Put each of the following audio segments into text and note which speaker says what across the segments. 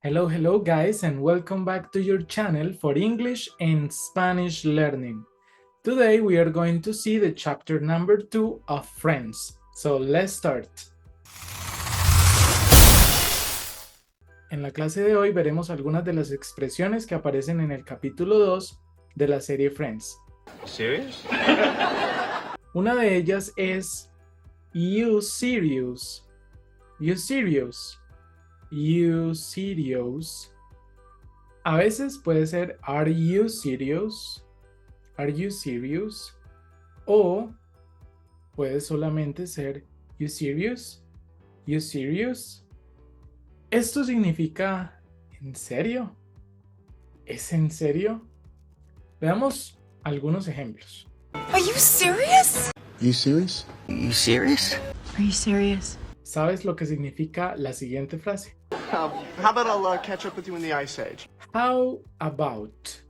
Speaker 1: Hello guys, and welcome back to your channel for English and Spanish learning. Today we are going to see the chapter number 2 of Friends. So let's start. En la clase de hoy veremos algunas de las expresiones que aparecen en el capítulo 2 de la serie Friends.
Speaker 2: ¿Serious?
Speaker 1: Una de ellas es You serious? You serious? You serious? A veces puede ser Are you serious? Are you serious? O puede solamente ser You serious? You serious? Esto significa ¿en serio? ¿Es en serio? Veamos algunos ejemplos.
Speaker 3: Are you serious?
Speaker 4: You serious?
Speaker 2: You serious?
Speaker 3: Are you serious?
Speaker 1: ¿Sabes lo que significa la siguiente frase?
Speaker 4: How about I'll catch up with you in the Ice Age?
Speaker 1: How about?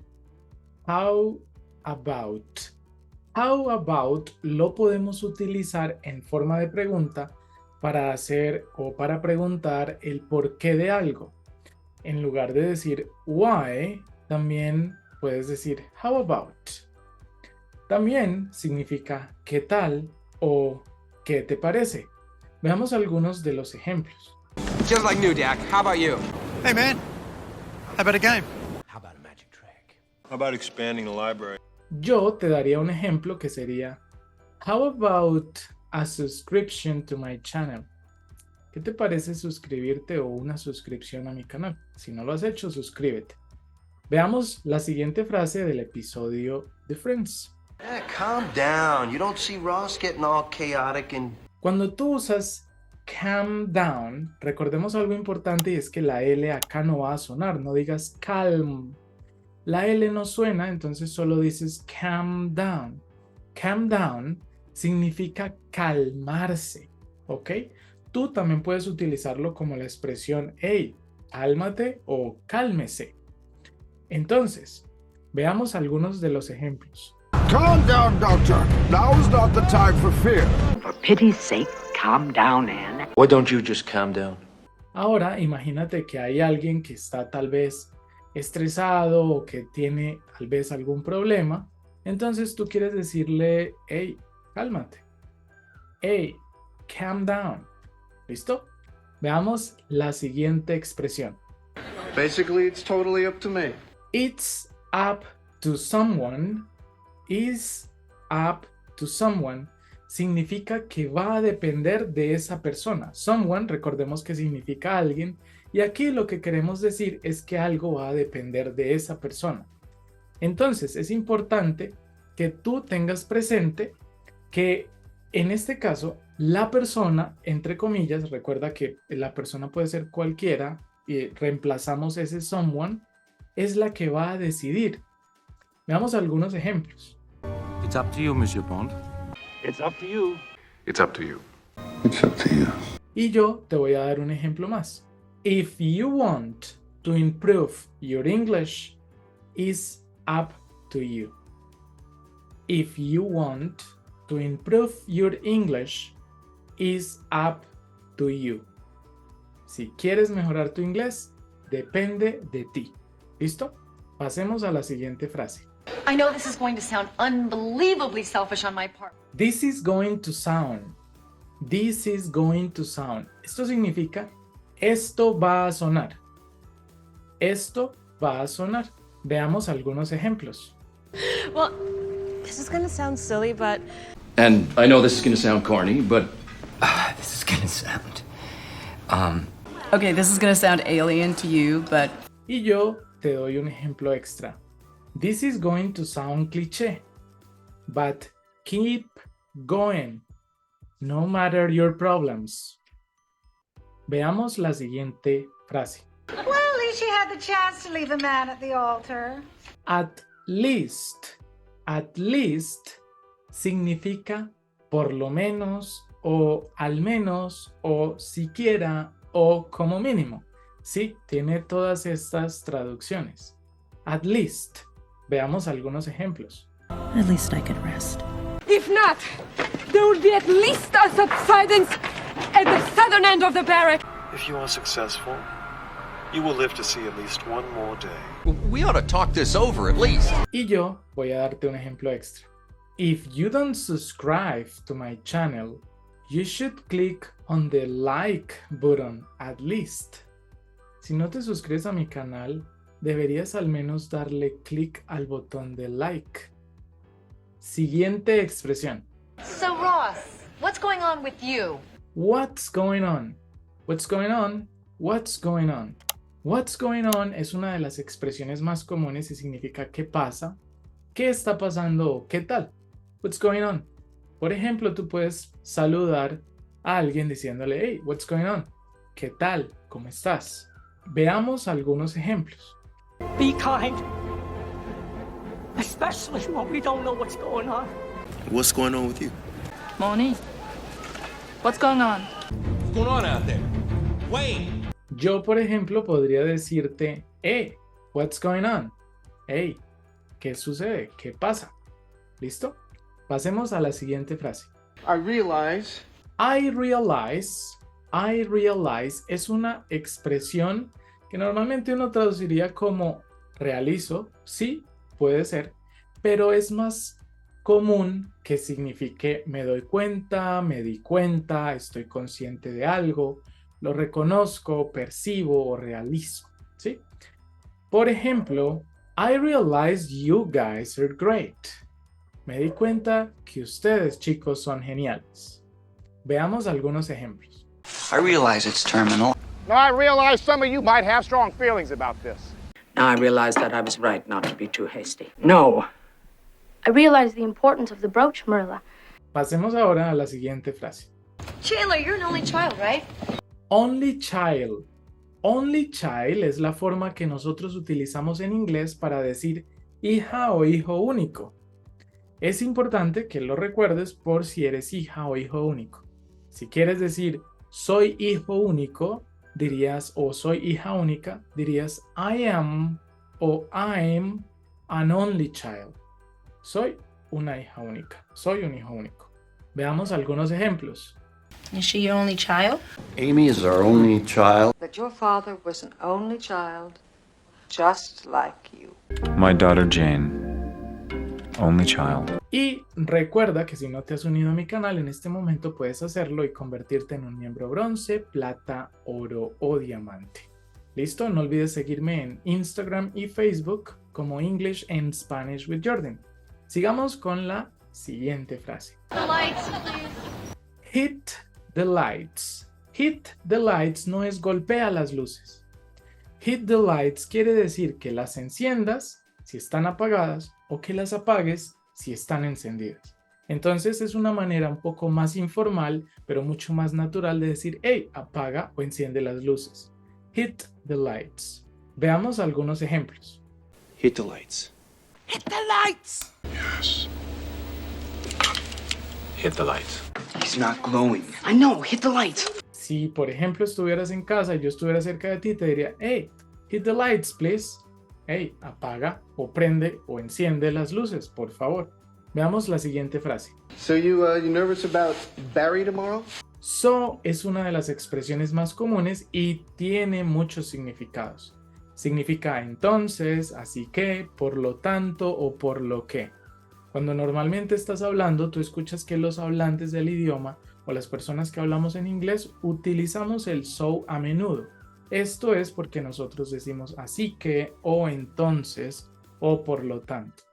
Speaker 1: How about? How about lo podemos utilizar en forma de pregunta para hacer o para preguntar el porqué de algo. En lugar de decir why, también puedes decir how about. También significa ¿qué tal? O ¿qué te parece? Veamos algunos de los ejemplos.
Speaker 5: Just like new, Dak. How about you?
Speaker 6: Hey, man. How about a game?
Speaker 5: How about a magic trick?
Speaker 2: How about expanding the library?
Speaker 1: Yo te daría un ejemplo que sería How about a subscription to my channel? ¿Qué te parece suscribirte o una suscripción a mi canal? Si no lo has hecho, suscríbete. Veamos la siguiente frase del episodio de Friends.
Speaker 7: Calm down. You don't see Ross getting all chaotic and...
Speaker 1: Cuando tú usas calm down, recordemos algo importante y es que la L acá no va a sonar, no digas calm. La L no suena, entonces solo dices calm down. Calm down significa calmarse, ¿ok? Tú también puedes utilizarlo como la expresión hey, cálmate o cálmese. Entonces, veamos algunos de los ejemplos.
Speaker 8: Calm down, Doctor. Now's not the time for fear.
Speaker 9: For pity's sake, calm down, Anne.
Speaker 7: Why don't you just calm down?
Speaker 1: Ahora, imagínate que hay alguien que está tal vez estresado o que tiene tal vez algún problema. Entonces tú quieres decirle, hey, cálmate. Hey, calm down. ¿Listo? Veamos la siguiente expresión.
Speaker 4: Basically, it's totally up to me.
Speaker 1: It's up to someone. Is up to someone significa que va a depender de esa persona. Someone, recordemos que significa alguien, y aquí lo que queremos decir es que algo va a depender de esa persona. Entonces, es importante que tú tengas presente que en este caso, la persona, entre comillas, recuerda que la persona puede ser cualquiera y reemplazamos ese someone, es la que va a decidir. Veamos algunos ejemplos.
Speaker 5: It's up to you, Monsieur Bond.
Speaker 9: It's up to you.
Speaker 8: It's up to you.
Speaker 4: It's up to you.
Speaker 1: Y yo te voy a dar un ejemplo más. If you want to improve your English, it's up to you. If you want to improve your English, it's up to you. Si quieres mejorar tu inglés, depende de ti. ¿Listo? Pasemos a la siguiente frase.
Speaker 3: I know this is going to sound unbelievably selfish on my part.
Speaker 1: This is going to sound. This is going to sound. Esto significa esto va a sonar. Esto va a sonar. Veamos algunos ejemplos.
Speaker 10: Well, this is gonna sound silly, but...
Speaker 11: And I know this is gonna sound corny, but...
Speaker 5: This is gonna sound...
Speaker 10: Okay, this is gonna sound alien to you, but...
Speaker 1: Y yo te doy un ejemplo extra. This is going to sound cliché, but keep going, no matter your problems. Veamos la siguiente frase.
Speaker 3: Well, at least you had the chance to leave the man at the altar.
Speaker 1: At least significa por lo menos o al menos o siquiera o como mínimo. Sí, tiene todas estas traducciones. At least. Veamos algunos ejemplos.
Speaker 10: At least I could rest.
Speaker 12: If not, there will be at least a subsidence at the southern end of the barrack.
Speaker 4: If you are successful, You will live to see at least one more day.
Speaker 5: We ought to talk this over at least.
Speaker 1: Y yo voy a darte un ejemplo extra. If you don't subscribe to my channel, you should click on the like button at least. Si no te suscribes a mi canal, deberías al menos darle clic al botón de like. Siguiente expresión.
Speaker 3: So, Ross, what's going on with you?
Speaker 1: What's going on? What's going on? What's going on? What's going on es una de las expresiones más comunes y significa qué pasa, qué está pasando o qué tal. What's going on? Por ejemplo, tú puedes saludar a alguien diciéndole, hey, what's going on? ¿Qué tal? ¿Cómo estás? Veamos algunos ejemplos.
Speaker 9: Be kind. Especially when we don't know what's going on.
Speaker 4: What's going on with you?
Speaker 10: Moni, what's going on?
Speaker 5: What's going on out there? Wayne!
Speaker 1: Yo, por ejemplo, podría decirte, hey, what's going on? Hey, ¿qué sucede? ¿Qué pasa? ¿Listo? Pasemos a la siguiente frase.
Speaker 4: I realize
Speaker 1: I realize es una expresión que normalmente uno traduciría como realizo, sí, puede ser, pero es más común que signifique me doy cuenta, me di cuenta, estoy consciente de algo, lo reconozco, percibo o realizo, ¿sí? Por ejemplo, I realize you guys are great. Me di cuenta que ustedes, chicos, son geniales. Veamos algunos ejemplos.
Speaker 5: I realize it's terminal.
Speaker 8: Now I realize some of you might have strong feelings about this.
Speaker 9: Now I realize that I was right not to be too hasty. No.
Speaker 12: I realize the importance of the brooch, Marilla.
Speaker 1: Pasemos ahora a la siguiente frase.
Speaker 3: Chandler, you're an only child, right?
Speaker 1: Only child. Only child es la forma que nosotros utilizamos en inglés para decir hija o hijo único. Es importante que lo recuerdes por si eres hija o hijo único. Si quieres decir soy hijo único, dirías, o soy hija única, dirías I am o I'm an only child. Soy una hija única. Soy un hijo único. Veamos algunos ejemplos.
Speaker 10: Is she your only child?
Speaker 11: Amy is our only child.
Speaker 3: That your father was an only child, just like you.
Speaker 13: My daughter Jane, only child.
Speaker 1: Y recuerda que si no te has unido a mi canal en este momento puedes hacerlo y convertirte en un miembro bronce, plata, oro o diamante. ¿Listo? No olvides seguirme en Instagram y Facebook como English and Spanish with Jordan. Sigamos con la siguiente frase.
Speaker 3: The lights, please.
Speaker 1: Hit the lights. Hit the lights no es golpea las luces. Hit the lights quiere decir que las enciendas si están apagadas o que las apagues si están encendidas. Entonces es una manera un poco más informal, pero mucho más natural de decir, hey, apaga o enciende las luces. Hit the lights. Veamos algunos ejemplos.
Speaker 4: hit the lights.
Speaker 9: Hit the lights!
Speaker 4: Yes. Hit the lights.
Speaker 5: He's not glowing.
Speaker 9: I know, hit the lights.
Speaker 1: Si, por ejemplo, estuvieras en casa y yo estuviera cerca de ti, te diría, hey, hit the lights, please. Hey, apaga o prende o enciende las luces, por favor. Veamos la siguiente frase.
Speaker 4: So you nervous about Barry tomorrow?
Speaker 1: So es una de las expresiones más comunes y tiene muchos significados. Significa entonces, así que, por lo tanto o por lo que. Cuando normalmente estás hablando, tú escuchas que los hablantes del idioma o las personas que hablamos en inglés utilizamos el so a menudo. Esto es porque nosotros decimos así que o entonces o por lo tanto.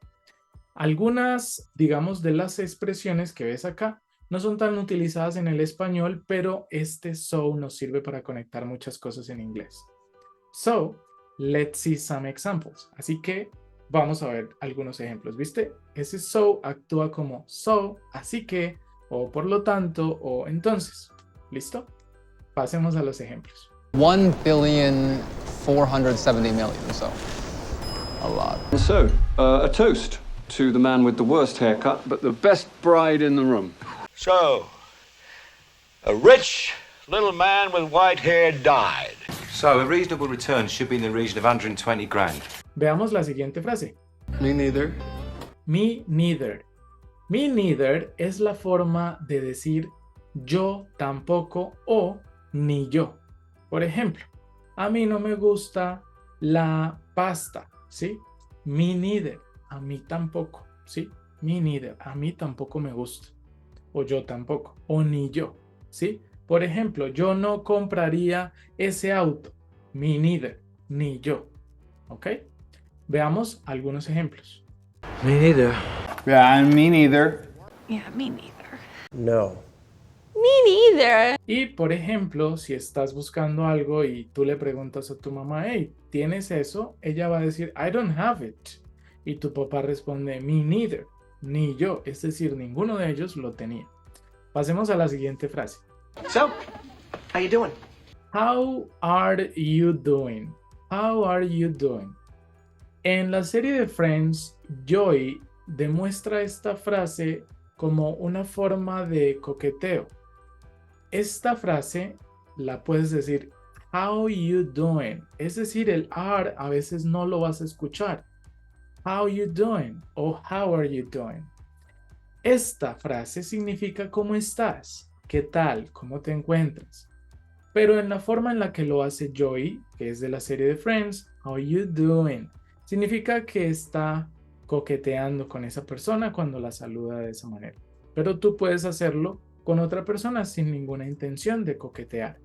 Speaker 1: Algunas, digamos, de las expresiones que ves acá no son tan utilizadas en el español, pero este so nos sirve para conectar muchas cosas en inglés. So, let's see some examples. Así que vamos a ver algunos ejemplos, ¿viste? Ese so actúa como so, así que, o por lo tanto, o entonces. ¿Listo? Pasemos a los ejemplos.
Speaker 14: 1,470,000,000, so a lot.
Speaker 15: So, a toast to the man with the worst haircut, but the best bride in the room.
Speaker 16: So, a rich little man with white hair died.
Speaker 5: So, a reasonable return should be in the region of 120 grand.
Speaker 1: Veamos la siguiente frase.
Speaker 4: Me neither.
Speaker 1: Me neither. Me neither es la forma de decir yo tampoco o ni yo. Por ejemplo, A mí no me gusta la pasta, ¿sí? Me neither. A mí tampoco, ¿sí? Me neither. A mí tampoco me gusta. O yo tampoco. O ni yo, ¿sí? Por ejemplo, yo no compraría ese auto. Me neither. Ni yo. ¿Ok? Veamos algunos ejemplos.
Speaker 4: Me neither.
Speaker 14: Yeah, me neither.
Speaker 10: Yeah, me neither.
Speaker 4: No.
Speaker 12: Me neither.
Speaker 1: Y por ejemplo, si estás buscando algo y tú le preguntas a tu mamá, hey, ¿tienes eso? Ella va a decir, I don't have it. Y tu papá responde, me neither. Ni yo. Es decir, ninguno de ellos lo tenía. Pasemos a la siguiente frase.
Speaker 7: So, how you doing?
Speaker 1: How are you doing? How are you doing? En la serie de Friends, Joey demuestra esta frase como una forma de coqueteo. Esta frase la puedes decir, how you doing? Es decir, el are a veces no lo vas a escuchar. How you doing? O how are you doing? Esta frase significa ¿cómo estás? ¿Qué tal? ¿Cómo te encuentras? Pero en la forma en la que lo hace Joey, que es de la serie de Friends, how you doing? Significa que está coqueteando con esa persona cuando la saluda de esa manera. Pero tú puedes hacerlo con otra persona sin ninguna intención de coquetear.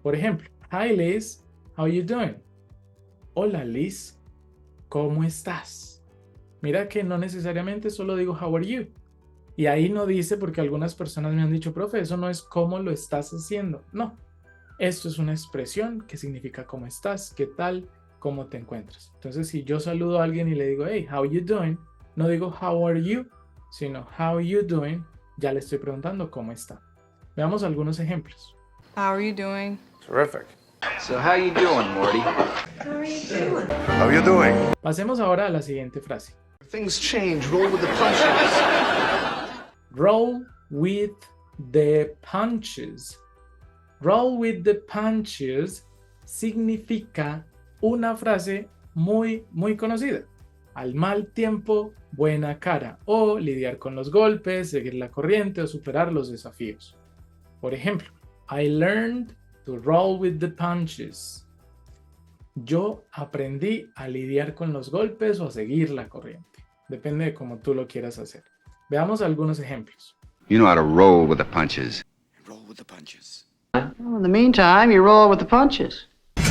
Speaker 1: Por ejemplo, hi Liz, how you doing? Hola Liz, ¿cómo estás? Mira que no necesariamente solo digo how are you. Y ahí no dice, porque algunas personas me han dicho, profe, eso no es cómo lo estás haciendo. No, esto es una expresión que significa cómo estás, qué tal, cómo te encuentras. Entonces, si yo saludo a alguien y le digo, hey, how you doing? No digo how are you, sino how you doing. Ya le estoy preguntando cómo está. Veamos algunos ejemplos.
Speaker 10: How are you doing?
Speaker 4: Terrific.
Speaker 5: So how you doing, Morty?
Speaker 3: How are you doing?
Speaker 4: How you doing?
Speaker 1: Pasemos ahora a la siguiente frase.
Speaker 4: Things change. Roll with the punches.
Speaker 1: Roll with the punches. Roll with the punches significa una frase muy conocida. Al mal tiempo, buena cara. O lidiar con los golpes, seguir la corriente o superar los desafíos. Por ejemplo, I learned to roll with the punches. Yo aprendí a lidiar con los golpes o a seguir la corriente. Depende de cómo tú lo quieras hacer. Veamos algunos ejemplos.
Speaker 11: You know how to roll with the punches.
Speaker 6: Roll with the punches.
Speaker 9: Well, in the meantime, you roll with the punches.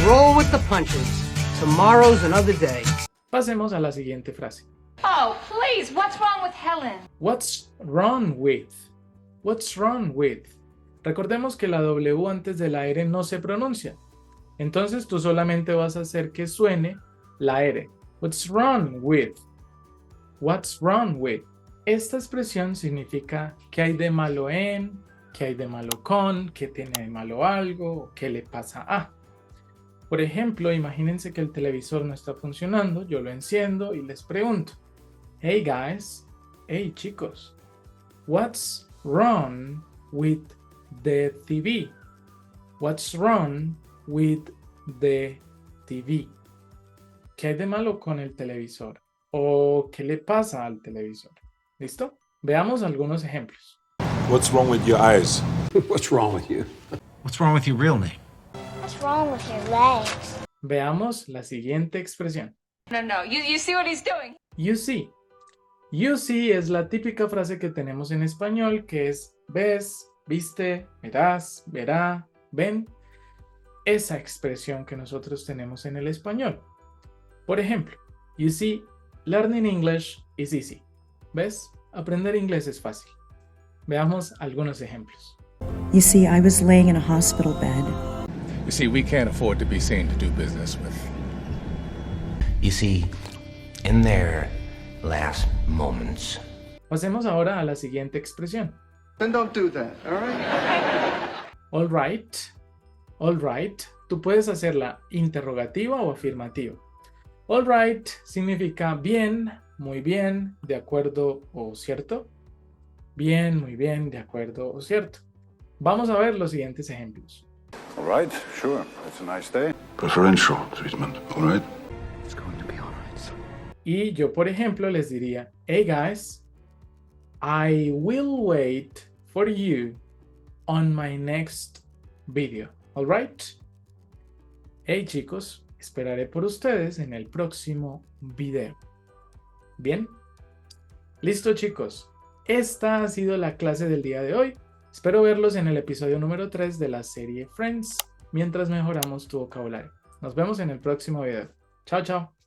Speaker 3: Roll with the punches. Tomorrow's another day.
Speaker 1: Pasemos a la siguiente frase.
Speaker 12: Oh, please, what's wrong with Helen?
Speaker 1: What's wrong with? What's wrong with? Recordemos que la W antes de la R no se pronuncia. Entonces tú solamente vas a hacer que suene la R. What's wrong with? What's wrong with? Esta expresión significa qué hay de malo en, qué hay de malo con, qué tiene de malo algo, qué le pasa a. Por ejemplo, imagínense que el televisor no está funcionando, yo lo enciendo y les pregunto, hey guys, hey chicos, what's wrong with the TV? What's wrong with the TV? ¿Qué hay de malo con el televisor? ¿O qué le pasa al televisor? ¿Listo? Veamos algunos ejemplos.
Speaker 2: What's wrong with your eyes?
Speaker 4: What's wrong with you?
Speaker 6: What's wrong with your real name?
Speaker 12: What's wrong with your legs?
Speaker 1: Veamos la siguiente expresión.
Speaker 12: No, you see what he's doing?
Speaker 1: You see. You see es la típica frase que tenemos en español, que es ves, viste, verás, verá, ven. Esa expresión que nosotros tenemos en el español. Por ejemplo, you see, learning English is easy. ¿Ves? Aprender inglés es fácil. Veamos algunos ejemplos.
Speaker 17: You see, I was laying in a hospital bed.
Speaker 2: You see, we can't afford to be seen to do business with.
Speaker 7: You see, in their last moments.
Speaker 1: Pasemos ahora a la siguiente expresión.
Speaker 4: Then don't do that, all right?
Speaker 1: All right. All right. Tú puedes hacerla interrogativa o afirmativa. All right significa bien, muy bien, de acuerdo o cierto. Bien, muy bien, de acuerdo o cierto. Vamos a ver los siguientes ejemplos.
Speaker 8: All right, sure. It's a nice day. Preferential treatment, all right?
Speaker 4: It's going to be all right, son.
Speaker 1: Y yo, por ejemplo, les diría, hey guys, I will wait for you on my next video, all right? Hey chicos, esperaré por ustedes en el próximo video. ¿Bien? Listo chicos, esta ha sido la clase del día de hoy. Espero verlos en el episodio número 3 de la serie Friends, mientras mejoramos tu vocabulario. Nos vemos en el próximo video. Chao, chao.